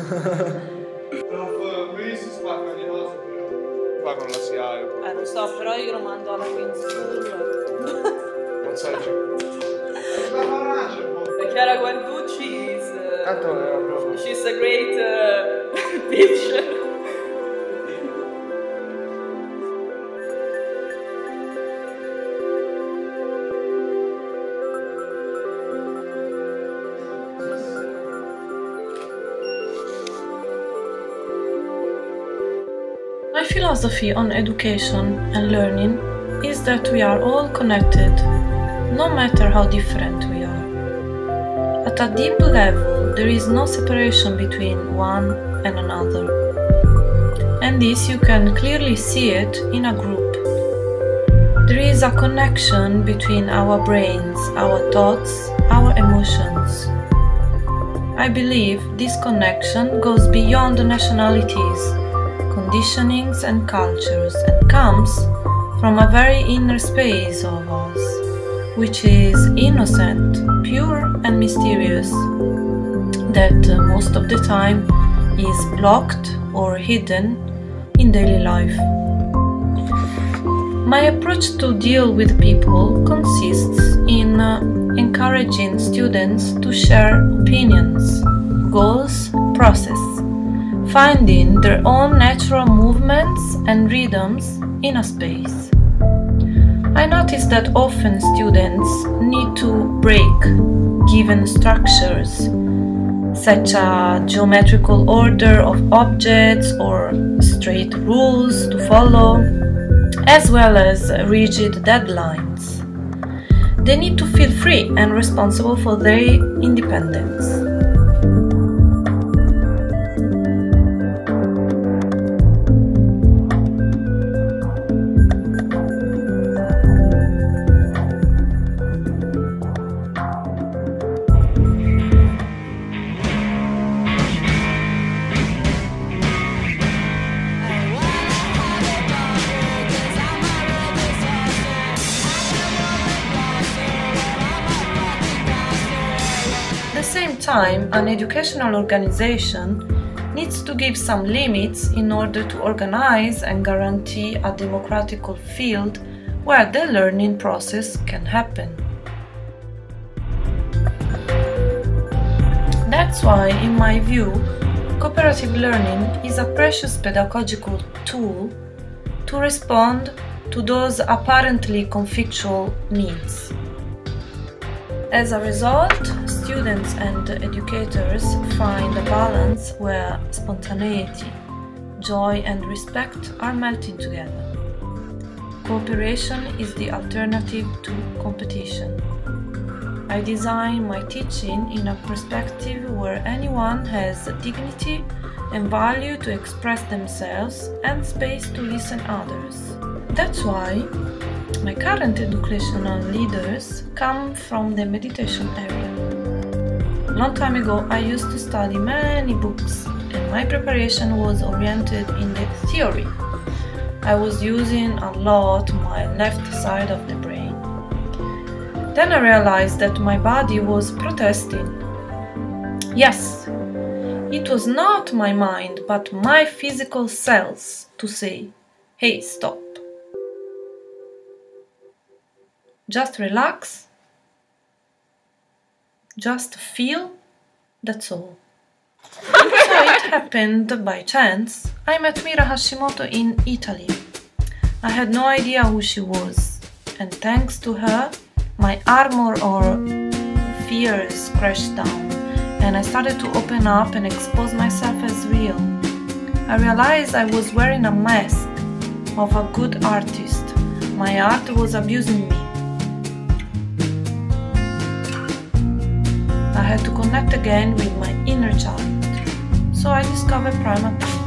Mi si spacca ogni cosa qua con la SIAE. Non so, però io lo mando alla Queen's School. Non sai già. Chiara Guarducci is... Tanto she's a great bitch. My philosophy on education and learning is that we are all connected, no matter how different we are. At a deep level, there is no separation between one and another. And this you can clearly see it in a group. There is a connection between our brains, our thoughts, our emotions. I believe this connection goes beyond the nationalities, conditionings and cultures, and comes from a very inner space of us, which is innocent, pure and mysterious, that most of the time is blocked or hidden in daily life. My approach to deal with people consists in encouraging students to share opinions, goals, process, finding their own natural movements and rhythms in a space. I notice that often students need to break given structures, such as geometrical order of objects or straight rules to follow, as well as rigid deadlines. They need to feel free and responsible for their independence. At the same time, an educational organization needs to give some limits in order to organize and guarantee a democratical field where the learning process can happen. That's why, in my view, cooperative learning is a precious pedagogical tool to respond to those apparently conflictual needs. As a result, students and educators find a balance where spontaneity, joy and respect are melting together. Cooperation is the alternative to competition. I design my teaching in a perspective where anyone has dignity and value to express themselves and space to listen others. That's why my current educational leaders come from the meditation area. A long time ago, I used to study many books, and my preparation was oriented in the theory. I was using a lot my left side of the brain. Then I realized that my body was protesting. Yes, it was not my mind, but my physical cells to say, "Hey, stop. Just relax, just feel, that's all." So it happened by chance. I met Mira Hashimoto in Italy. I had no idea who she was, and thanks to her, my armor or fears crashed down, and I started to open up and expose myself as real. I realized I was wearing a mask of a good artist. My art was abusing me. I had to connect again with my inner child, so I discovered Prima Tea.